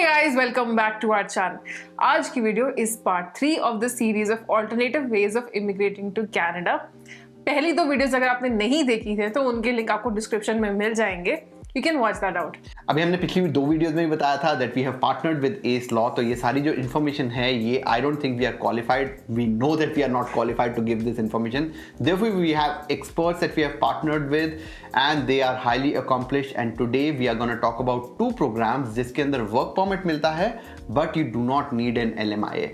guys, welcome back to our channel. आज की video is part 3 of the series of alternative ways of immigrating to Canada. पहली दो videos अगर आपने नहीं देखी थे तो उनके लिंक आपको डिस्क्रिप्शन में मिल जाएंगे. You can watch that out. अभी हमने पिछली दो वीडियोस में भी बताया था that we have partnered with ACE Law. तो ये सारी जो इन्फॉर्मेशन है ये I don't think we are qualified. We know that we are not qualified to give this information. Therefore we have experts that we have partnered with and they are highly accomplished. And today we are going to talk about two programs जिसके अंदर work permit मिलता है but you do not need an LMIA.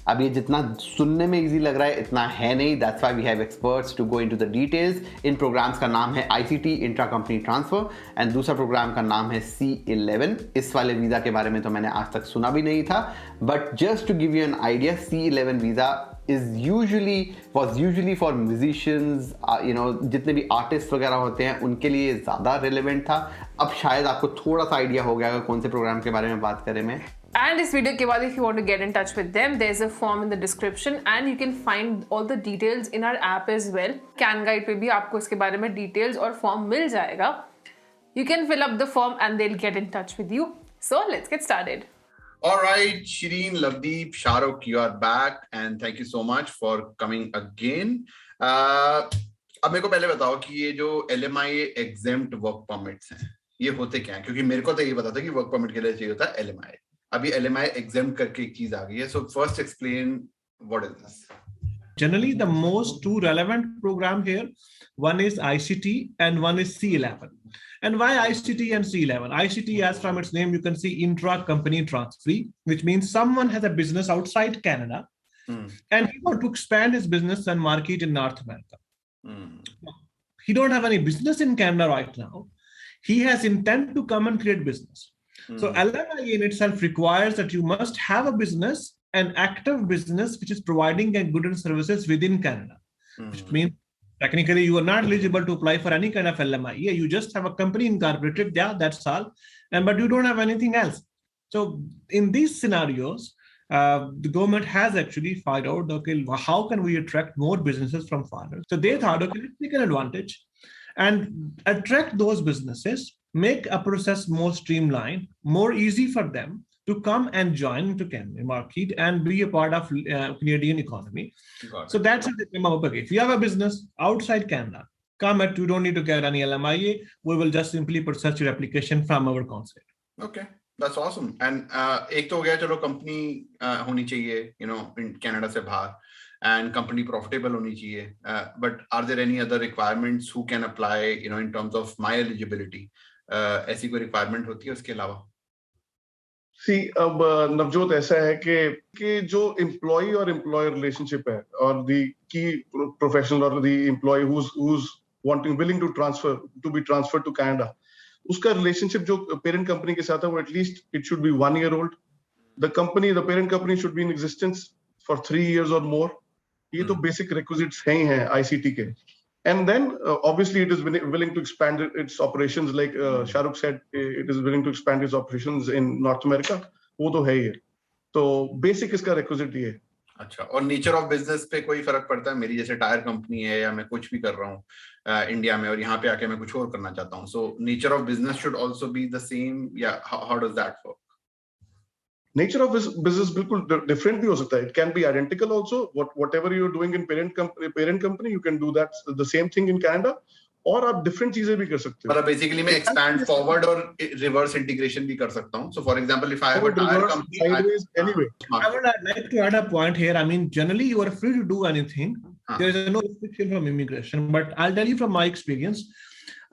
अब ये जितना सुनने में easy लग रहा है इतना है नहीं. That's why we have experts to go into the details. इन प्रोग्राम्स का नाम है ICT intra company transfer and दूसरा प्रोग्राम का नाम है C11. इस वाले वीज़ा के बारे में तो मैंने आज तक सुना भी नहीं था, but just to give you an idea, C11 visa was usually for musicians, जितने भी आर्टिस्ट वगैरह होते हैं उनके लिए ज़्यादा रिलेवेंट था. अब शायद आपको थोड़ा सा आइडिया हो गया कौन से प्रोग्राम के बारे में बात करें मैं. And इस वीडियो के बाद if you want to get in touch with them, there's a form in the description and you can find all the details in our app as well. Canguide पे भी आपको इसके बारे में details और form मिल जाएगा. You can fill up the form and they'll get in touch with you. So let's get started. All right, Shireen, Lovedeep, Sharukh, you are back and thank you so much for coming again. अब मेरे को पहले बताओ कि ये जो LMIA exempt work permits हैं ये होते क्या हैं, क्योंकि मेरे को तो ये पता था कि work permit के लिए चाहिए होता है LMIA. अभी LMIA exempt करके एक चीज आ गई है. So first explain what is this. Generally, the most two relevant program here, one is ICT and one is C11. And why ICT and C11? ICT, as from its name, you can see Intra Compay Transfer, which means someone has a business outside Canada and he wants to expand his business and market in North America. He don't have any business in Canada right now. He has intent to come and create business. So LMIA in itself requires that you must have a business, an active business, which is providing goods and services within Canada, which means technically you are not eligible to apply for any kind of LMIA. You just have a company incorporated, yeah, that's all, but you don't have anything else. So in these scenarios, the government has actually found out, okay, how can we attract more businesses from foreigners? So they thought, okay, let's take an advantage and attract those businesses, make a process more streamlined, more easy for them to come and join into Canadian market and be a part of Canadian economy. So that's how they came up. Okay, if you have a business outside Canada, come at, you don't need to get any LMIA. We will just simply process your application from our consulate. Okay, that's awesome. And एक तो हो गया, चलो company होनी चाहिए, in Canada से बाहर, and company profitable होनी चाहिए. But are there any other requirements who can apply, in terms of my eligibility? ऐसी कोई रिक्वायरमेंट होती है उसके अलावा? अब नवजोत ऐसा है कि जो एम्प्लॉय और एम्प्लॉयर रिलेशनशिप है और द की प्रोफेशनल और the employee who's willing to be transferred to Canada, उसका रिलेशनशिप जो पेरेंट कंपनी के साथ है वो at least it should be 1 year old. The parent company should be in existence for 3 years or more. ये तो बेसिक रिक्विजिट्स हैं ICT के. And then obviously it is willing to expand its operations, like Sharukh said, it is willing to expand its operations in North America. वो तो है ही है. तो basic इसका requisite ये है. अच्छा, और नेचर ऑफ बिजनेस पे कोई फर्क पड़ता है? मेरी जैसे टायर कंपनी है या मैं कुछ भी कर रहा हूँ इंडिया में और यहाँ पे आके मैं कुछ और करना चाहता हूँ. So nature of business should also be the same. Yeah, how does that work? Nature of business बिल्कुल different भी हो सकता है. It can be identical also. Whatever you're doing in parent company, you can do that the same thing in Canada. और आप different चीजें भी कर सकते हो. पर basically मैं expand forward और reverse integration भी कर सकता हूँ. So for example, if I have a tire company, sideways anyway. I would like to add a point here. I mean, generally you are free to do anything. There is no restriction from immigration. But I'll tell you from my experience.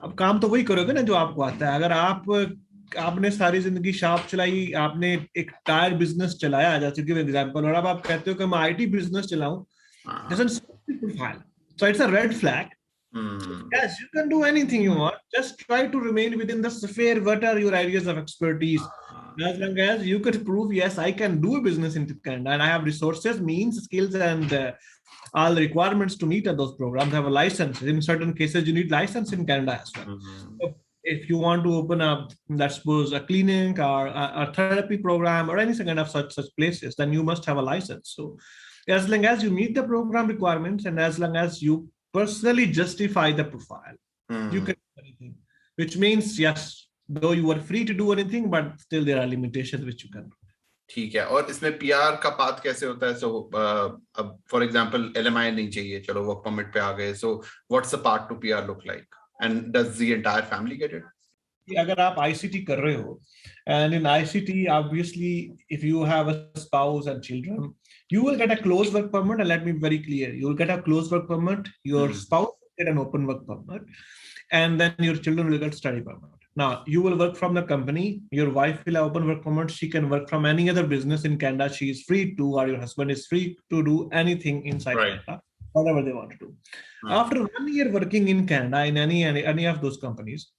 अब काम तो वही करोगे ना जो आपको आता है. अगर आपने सारी जिंदगी शॉप चलाई, आपने एक टायर बिजनेस चलाया, जैसे कि एग्जांपल, और अब आप कहते हो कि मैं IT बिजनेस चलाऊं, doesn't profile. So it's a red flag. Yes, you can do anything you want. Just try to remain within the sphere. What are your areas of expertise? As long as you could prove, yes, I can do a business in Canada and I have resources, means, skills, and all the requirements to meet those programs. I have a license. In certain cases, you need license in Canada as well. So if you want to open up, let's suppose, a clinic or a therapy program or any kind of such places, then you must have a license. So as long as you meet the program requirements and as long as you personally justify the profile, you can do anything. Which means, yes, though you are free to do anything, but still there are limitations which you can do. ठीक है. और इसमें PR का path कैसे होता है? So अब for example LMI नहीं चाहिए, चलो वर्क परमिट पे आ गए. So what's the path to PR look like? And does the entire family get it? अगर आप ICT कर रहे हो, and in ICT obviously if you have a spouse and children, you will get a closed work permit. And let me be very clear, you will get a closed work permit, your spouse will get an open work permit, and then your children will get study permit. Now you will work from the company, your wife will have open work permit, she can work from any other business in Canada, she is free to, or your husband is free to do anything inside Canada, whatever they want to do. After 1 year working in Canada in any of those companies,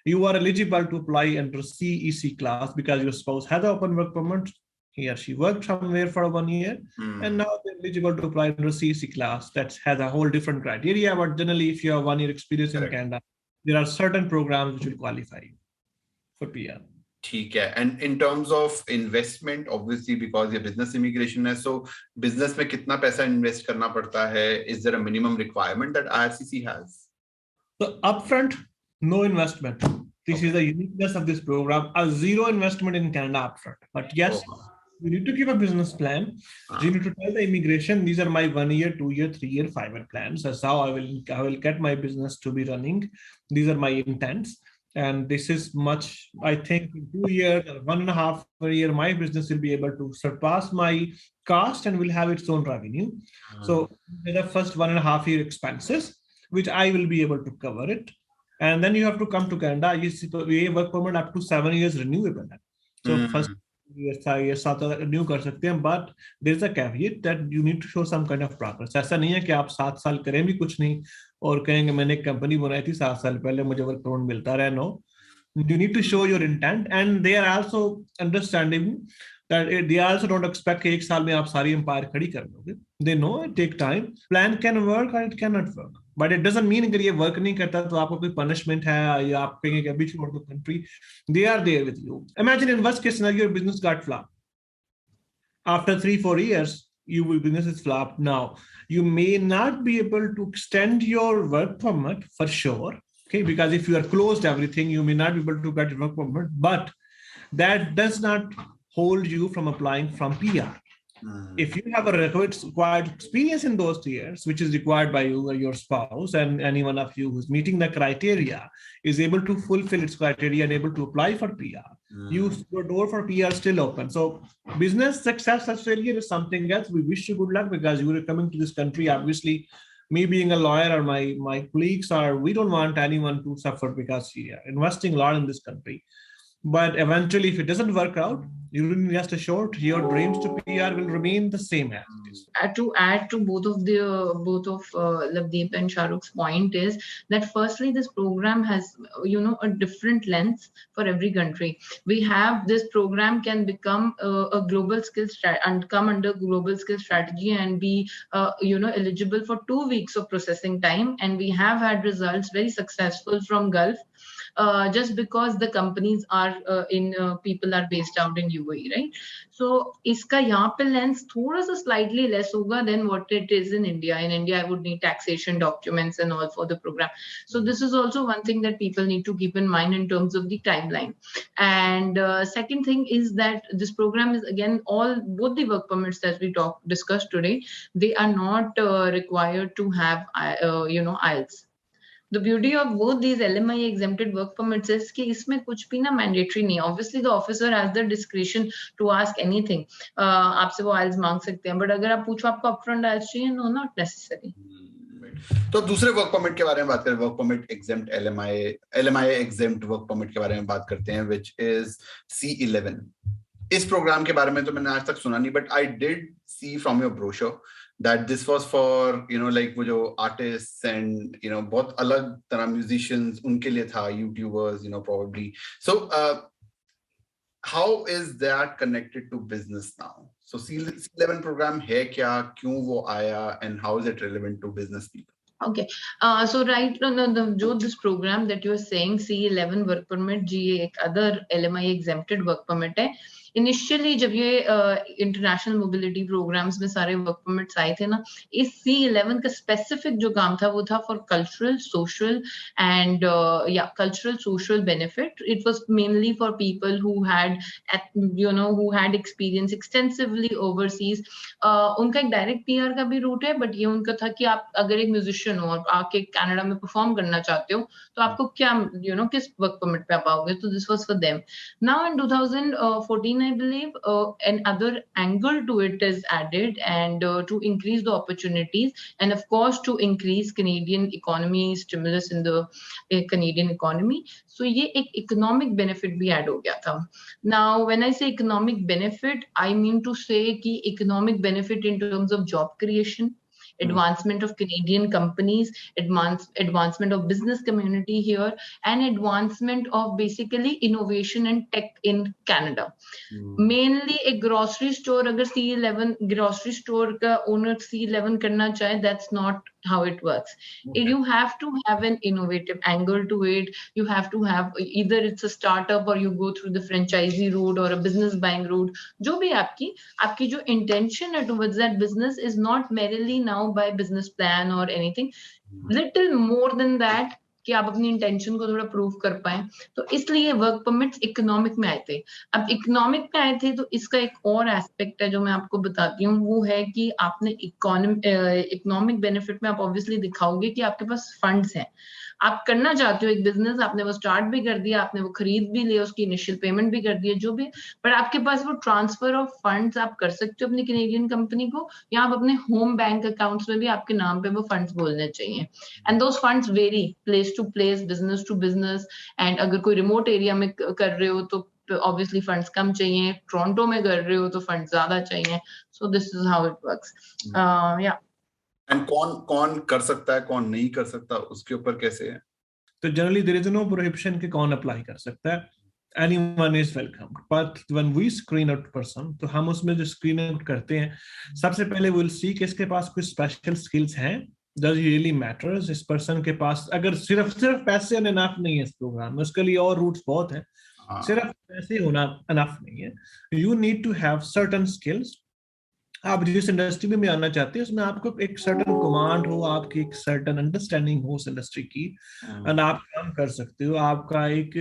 you are eligible to apply under CEC class because your spouse has an open work permit. He or she worked somewhere for 1 year, and now they're eligible to apply under CEC class. That has a whole different criteria. But generally, if you have 1 year experience in Canada, there are certain programs which will qualify you for PR. ठीक है. And in terms of investment, obviously because ये business immigration है, so business में कितना पैसा invest करना पड़ता है? Is there a minimum requirement that IRCC has? So upfront, no investment. This is the uniqueness of this program. A zero investment in Canada upfront. But yes, you need to give a business plan. You need to tell the immigration, these are my 1 year, 2 year, 3 year, 5 year plans. That's how I will get my business to be running. These are my intents. And this is much, I think, in 2 years, 1.5 year, my business will be able to surpass my cost and will have its own revenue. So the first 1.5 year expenses, which I will be able to cover it. And then you have to come to Canada. ये work permit up to 7 years renewable. So first year 7 renew कर सकते हैं, but there is a caveat that you need to show some kind of progress. ऐसा नहीं है कि आप 7 साल करें भी कुछ नहीं और कहेंगे मैंने एक कंपनी बनाई थी 7 साल पहले मुझे वर्क परमिट मिलता रहा. No, you need to show your intent, and they are also understanding that they also don't expect कि 1 साल में आप सारी empire खड़ी कर लोगे. They know it take time. Plan can work or it cannot work. But it doesn't mean अगर ये वर्क नहीं करता तो आपको कोई पनिशमेंट है या आप कहेंगे कि अभी छोड़ दो country. They are there with you. Imagine in worst case scenario your business got flopped. After 3-4 years, your business is flopped. Now you may not be able to extend your work permit for sure. Okay, because if you are closed everything, you may not be able to get your work permit. But that does not hold you from applying from PR. If you have a required experience in those years, which is required by you or your spouse, and any one of you who's meeting the criteria is able to fulfill its criteria and able to apply for PR, your door for PR still open. So business success or failure is something else. We wish you good luck because you are coming to this country. Obviously, me being a lawyer or my colleagues we don't want anyone to suffer because we are investing a lot in this country. But eventually, if it doesn't work out, you will rest assured your dreams to PR will remain the same as it is. To add to both of Lovedeep and Sharukh's point is that firstly, this program has a different lens for every country. We have this program can become a global skills and come under global skills strategy and be eligible for 2 weeks of processing time. And we have had results very successful from Gulf. Just because the companies are people are based out in UAE, right? So iska yahan pe lens thoda sa slightly less hoga than what it is in India. In India, I would need taxation documents and all for the program. So this is also one thing that people need to keep in mind in terms of the timeline. And second thing is that this program is again both the work permits that we discussed today, they are not required to have IELTS. The beauty of both these LMIA exempted work permits is कि इसमें कुछ भी ना mandatory नहीं. Obviously, the officer has the discretion to ask anything. आपसे वो IELTS मांग सकते हैं, but अगर आप पूछो आपको upfront IELTS चाहिए, no, not necessary. तो दूसरे वर्क परमिट के बारे में बात करें, work permit exempt LMIA exempt work permit के बारे में बात करते हैं, which is C11. इस प्रोग्राम के बारे में तो मैंने आज तक सुना नहीं, but I did see from your brochure that this was for like वो जो artists and बहुत अलग तरह musicians उनके लिए था, YouTubers probably. So how is that connected to business now? So C11 program है क्या, क्यों वो आया, and how is it relevant to business people? Okay, so right, this program that you are saying C11 work permit, एक other LMI exempted work permit है. Initially जब ये international mobility programmes में सारे वर्क परमिट्स आए थे ना, इस C11 का स्पेसिफिक जो काम था वो था for cultural social and cultural social benefit. It was mainly for people who had who had experience extensively overseas. उनका एक डायरेक्ट पीआर का भी रूट है, बट ये उनका था कि आप अगर एक म्यूजिशियन हो और आके कनाडा में परफॉर्म करना चाहते हो तो आपको क्या किस वर्क परमिट पे आप आओगे. तो this was for them. Now in 2014, I believe, another angle to it is added, and to increase the opportunities, and of course to increase Canadian economy stimulus in the Canadian economy. So ये एक economic benefit भी add हो गया था. Now when I say economic benefit, I mean to say कि economic benefit in terms of job creation, advancement of Canadian companies, advancement of business community here, and advancement of basically innovation and tech in Canada. Mainly a grocery store, अगर C11 grocery store का owner C11 करना चाहे, that's not how it works. You have to have an innovative angle to it. You have to have either it's a startup or you go through the franchisee route or a business buying route. जो भी आपकी जो intention है towards that business is not merely now by business plan or anything. Little more than that, कि आप अपनी intention को थोड़ा प्रूव कर पाए. तो इसलिए वर्क परमिट्स इकोनॉमिक में आए थे. अब इकोनॉमिक में आए थे तो इसका एक और एस्पेक्ट है जो मैं आपको बताती हूँ, वो है कि आपने इकोनॉमिक बेनिफिट में आप ऑब्वियसली दिखाओगे कि आपके पास फंड्स हैं, आप करना चाहते हो एक बिजनेस, आपने वो स्टार्ट भी कर दिया, आपने वो खरीद भी लिया, उसकी इनिशियल पेमेंट भी कर दी, जो भी, बट आपके पास वो ट्रांसफर ऑफ फंड्स आप कर सकते हो अपनी कैनेडियन कंपनी को, या आप अपने होम बैंक अकाउंट्स में भी आपके नाम पे वो फंड्स बोलने चाहिए. And those funds vary place to place, business to business. And अगर कोई रिमोट एरिया में कर रहे हो तो ऑब्वियसली फंड्स कम चाहिए, टोरंटो में कर रहे हो तो फंड्स ज्यादा चाहिए. So this is how it works. या एंड कौन कर सकता है, कौन नहीं कर सकता, उसके ऊपर कैसे है? तो generally there is no prohibition कि कौन अप्लाई कर सकता है. Anyone is welcome. But when we screen out person, तो हम उसमें जो स्क्रीन आउट करते हैं, सबसे पहले we'll see कि इसके पास कुछ स्पेशल स्किल्स हैं. Does it really matters? इस पर्सन के पास अगर सिर्फ पैसे इनफ नहीं है इस प्रोग्राम में, उसके लिए और रूट्स बहुत हैं. सिर्फ पैसे होना इनफ नहीं है. You need to have certain skills. आप जिस इंडस्ट्री में आना चाहते हैं उसमें आपको एक सर्टेन कमांड हो, आपकी एक सर्टेन अंडरस्टैंडिंग हो उस इंडस्ट्री की, एंड आप काम कर सकते हो, आपका एक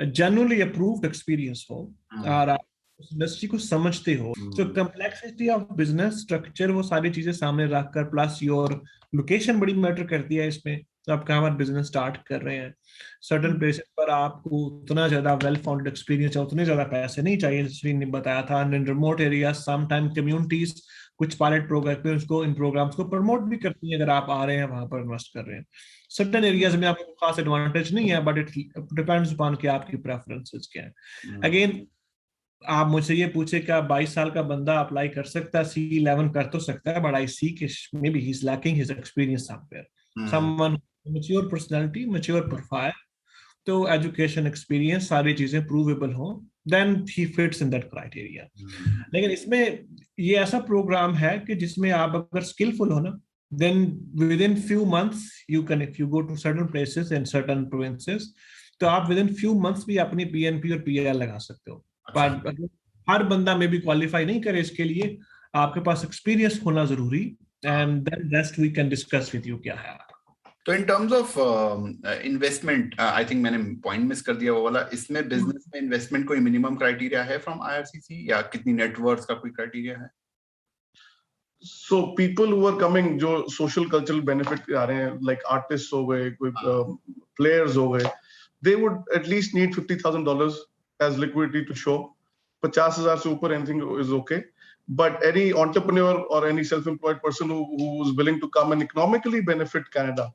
जनरली अप्रूव्ड एक्सपीरियंस हो और आप उस इंडस्ट्री को समझते हो. तो कम्प्लेक्सिटी ऑफ बिजनेस स्ट्रक्चर, वो सारी चीजें सामने रखकर, प्लस योर लोकेशन बड़ी मैटर करती है इसमें. तो आप कहाँ पर बिजनेस स्टार्ट कर रहे हैं, सर्टेन प्लेसेस पर आपको उतना ज्यादा वेल फाउंडेड एक्सपीरियंस है, उतने ज्यादा पैसे नहीं चाहिए. श्रीन ने बताया था in remote area some time communities कुछ पायलट प्रोग्राम में उसको इन प्रोग्राम्स को प्रमोट भी करती है अगर आप आ रहे हैं वहां पर इन्वेस्ट कर रहे हैं. सर्टेन एरियाज में आपको खास एडवांटेज नहीं है, बट इट डिपेंड्स अपॉन कि आपकी प्रेफरेंसेस क्या है. अगेन आप मुझसे ये पूछे क्या 22 साल का बंदा अप्लाई कर सकता है? C11 कर तो सकता है, बट आई सी कि may be he is lacking his experience somewhere. Someone mature personality, mature profile, तो education experience सारी चीजें provable हो, then he fits in that criteria. लेकिन इसमें ये ऐसा प्रोग्राम है कि जिसमें आप अगर skillful हो ना, then within few months you can, if you go to certain places and certain provinces, तो आप within few months भी अपनी PNP और PR लगा सकते हो. पर हर बंदा में भी क्वालिफाई नहीं करे इसके लिए, आपके पास एक्सपीरियंस होना जरूरी, and then rest we can discuss with you क्या है. तो in terms of investment, I think मैंने पॉइंट मिस कर दिया वो वाला. इसमें बिजनेस में इन्वेस्टमेंट कोई मिनिमम क्राइटेरिया है फ्रॉम IRCC, या कितनी नेटवर्थ का कोई क्राइटेरिया है? So people who are coming जो social cultural benefit आ रहे हैं, like artists हो गए, कोई players हो गए, they would at least need $50,000 as liquidity to show. 50,000 से ऊपर anything is okay. But any entrepreneur or any self-employed person who is willing to come and economically benefit Canada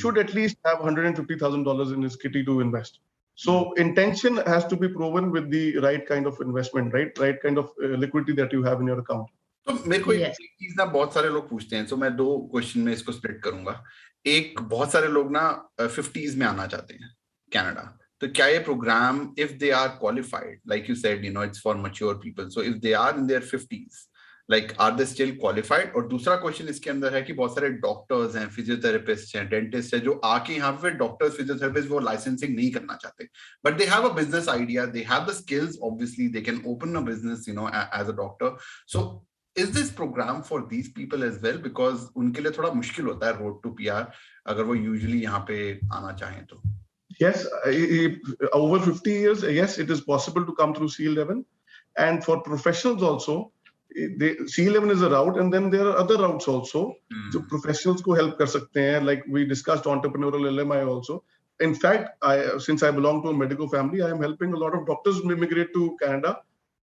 should at least have $150,000 in his kitty to invest. So intention has to be proven with the right kind of investment, right kind of liquidity that you have in your account. तो मेरे को एक चीज ना बहुत सारे लोग पूछते हैं, तो मैं 2 क्वेश्चन में इसको स्प्लिट करूंगा. एक, बहुत सारे लोग ना 50s में आना चाहते हैं कनाडा, तो क्या ये programme, if they are qualified, like you said, it's for mature people, so if they are in their 50s, like are they still qualified? और दूसरा क्वेश्चन इसके अंदर है कि बहुत सारे डॉक्टर्स हैं, फिजियोथेरेपिस्ट हैं, डेंटिस्ट हैं, जो आके यहाँ पे डॉक्टर्स, फिजियोथेरेपिस्ट वो लाइसेंसिंग नहीं करना चाहते, but they have a business idea, they have the skills, obviously they can open a business, you know, as a doctor. So is this program for these people as well? Because उनके लिए थोड़ा मुश्किल होता है road to PR अगर वो usually यहाँ पे आना चाहें तो. Yes, over 50 years, yes, it is possible to come through C11. And for professionals also, C11 is a route, and then there are other routes also. So professionals को help कर सकते हैं. Like we discussed entrepreneurial LMIA also. In fact, since I belong to a medical family, I am helping a lot of doctors immigrate to Canada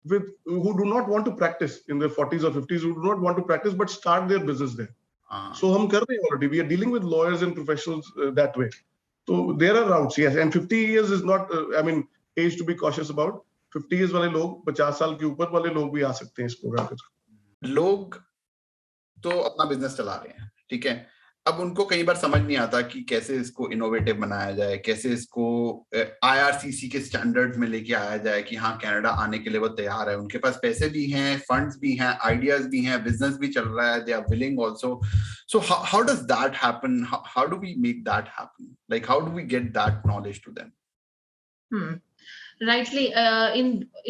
who do not want to practice in their 40s or 50s, who do not want to practice but start their business there. So हम कर रहे हैं already. We are dealing with lawyers and professionals that way. So there are routes, yes. And 50 years is not, age to be cautious about. 50 years वाले लोग, 50 साल के ऊपर वाले लोग भी आ सकते हैं इस प्रोग्राम के थ्रू. लोग तो अपना बिजनेस चला रहे हैं, ठीक है. अब उनको कई बार समझ नहीं आता कि कैसे इसको इनोवेटिव बनाया जाए, कैसे इसको IRCC के स्टैंडर्ड्स में लेके आया जाए कि हाँ कनाडा आने के लिए वो तैयार है, उनके पास पैसे भी हैं, फंड्स भी हैं, आइडियाज भी हैं, बिजनेस भी चल रहा है, they are willing also. So how does that happen? How do we make that happen? Like how do we get that knowledge to them? Rightly,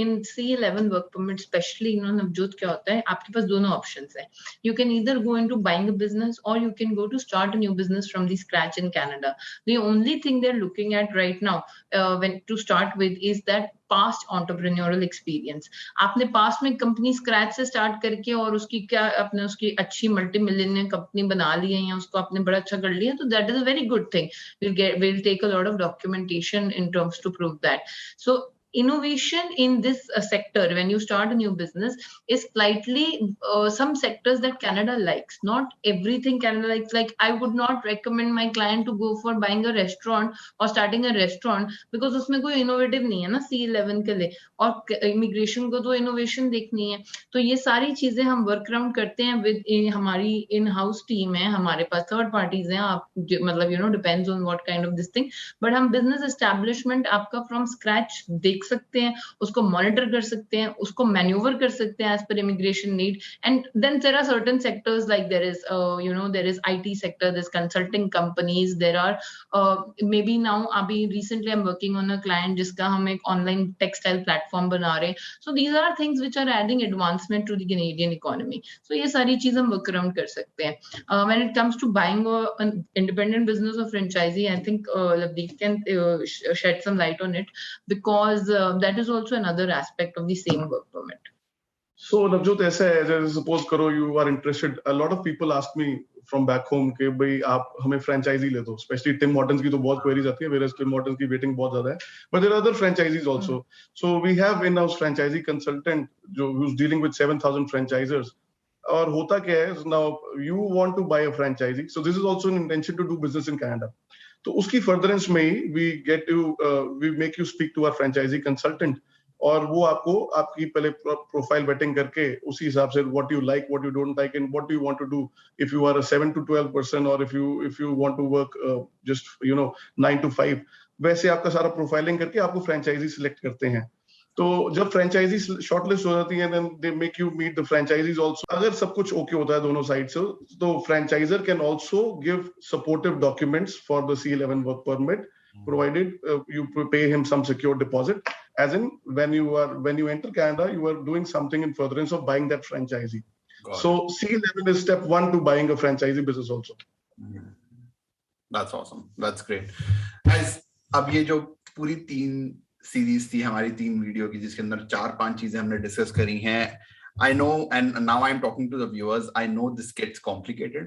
in C11 work permit, especially, you know, Navjot, क्या होता है, आपके पास दोनों options हैं. You can either go into buying a business or you can go to start a new business from the scratch in Canada. The only thing they're looking at right now, when to start with, is that past entrepreneurial experience. आपने past में company scratch से start करके और उसकी क्या अपने उसकी अच्छी multi-millionaire company बना ली है या उसको आपने बड़ा अच्छा कर लिया, तो that is a very good thing. We'll take a lot of documentation in terms to prove that. So innovation in this sector, when you start a new business, is slightly some sectors that Canada likes. Not everything Canada likes. Like I would not recommend my client to go for buying a restaurant or starting a restaurant because उसमें कोई innovative नहीं है ना C11 के लिए, और immigration को तो innovation देखनी है. तो ये सारी चीजें हम work around करते हैं with हमारी in-house team है, हमारे पास third parties हैं, आप मतलब you know depends on what kind of this thing, but हम business establishment आपका from scratch देख सकते हैं, उसको मॉनिटर कर सकते हैं, उसको मैन्यूवर कर सकते हैं as per immigration need. And then there are certain sectors like there is there is IT sector, there's consulting companies, there are maybe now अभी recently I'm working on a client जिसका हम एक online textile platform बना रहे हैं. So these are things which are adding advancement to the Canadian economy. So ये सारी चीज हम work around कर सकते हैं. When it comes to buying an independent business or franchisee, I think Lovedeep can shed some light on it, because that is also another aspect of the same work permit. So Navjot, ऐसा है, suppose करो you are interested. A lot of people ask me from back home कि भाई आप हमें franchisee ले दो. Especially Tim Hortons की तो बहुत queries आती है, whereas Tim Hortons की waiting बहुत ज़्यादा है. But there are other franchisees also. So we have in-house franchisee consultant who's dealing with 7,000 franchisors. और होता क्या है, now you want to buy a franchisee. So this is also an intention to do business in Canada. तो उसकी furtherance में we make you speak to our franchisee consultant, और वो आपको आपकी पहले प्रोफाइल वेटिंग करके उसी हिसाब से what you like, what you don't like, and what do you want to do if you are a 7 to 12 person, or if you want to work just 9 to 5, वैसे आपका सारा प्रोफाइलिंग करके आपको franchise select करते हैं. तो जब franchise shortlist हो जाती है, then they make you meet the franchisees also. अगर सब कुछ ओके होता है दोनों साइड से, तो franchisor can also give supportive documents for the C11 work permit, provided you pay him some secure deposit. As in, when you enter Canada, you are doing something in furtherance of buying that franchisee. So C11 is step 1 to buying a franchisee business also. That's awesome. That's great. Guys, अब ये जो पूरी 3 series थी हमारी 3 video की, जिसके अंदर 4-5 चीजें हमने डिस्कस करी हैं. I know, and now I'm talking to the viewers, I know this gets complicated.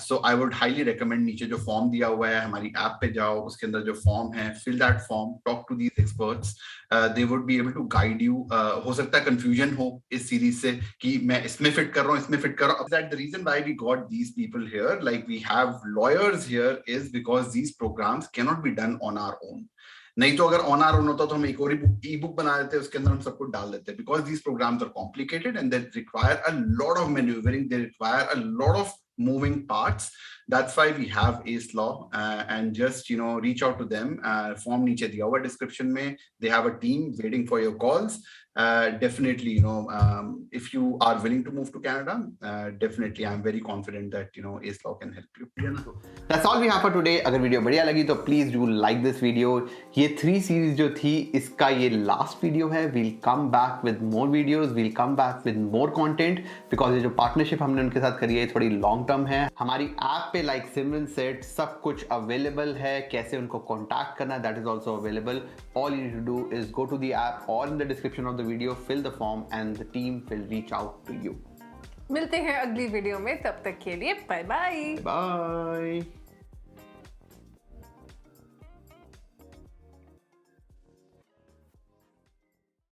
So I would highly recommend, नीचे जो फॉर्म दिया हुआ है हमारी ऐप पे जाओ, उसके अंदर जो फॉर्म है, fill that form, talk to these experts. They would be able to guide you. हो सकता है confusion हो इस सीरीज से कि मैं इसमें fit कर रहा हूँ, इसमें fit कर रहा हूँ. That the reason why we got these people here, like we have lawyers here, is because these programs cannot be done on our own. नहीं तो अगर ऑन आर ऑन होता तो हम एक और ई बुक बना देते, उसके अंदर हम सब कुछ डाल देते. Because these programs are complicated and they require a lot of manoeuvring, they require a lot of moving parts. That's why we have Ace Law, and just reach out to them. Form niche diya hua description mein. They have a team waiting for your calls. Definitely, if you are willing to move to Canada, definitely I'm very confident that Ace Law can help you. That's all we have for today. अगर video बढ़िया लगी तो please do like this video. ये 3 series जो थी इसका ये last video है. We'll come back with more videos. We'll come back with more content because ये जो पार्टनरशिप हमने उनके साथ करी है थोड़ी लॉन्ग टर्म है. हमारी ऐप पे लाइक सिमरन सेड सब कुछ अवेलेबल है. कैसे उनको कॉन्टैक्ट करना that is also available. All you need to do is go to the app or in the description of the video, fill the form and the team will reach out to you. मिलते हैं अगली video में, तब तक के लिए bye bye. Bye.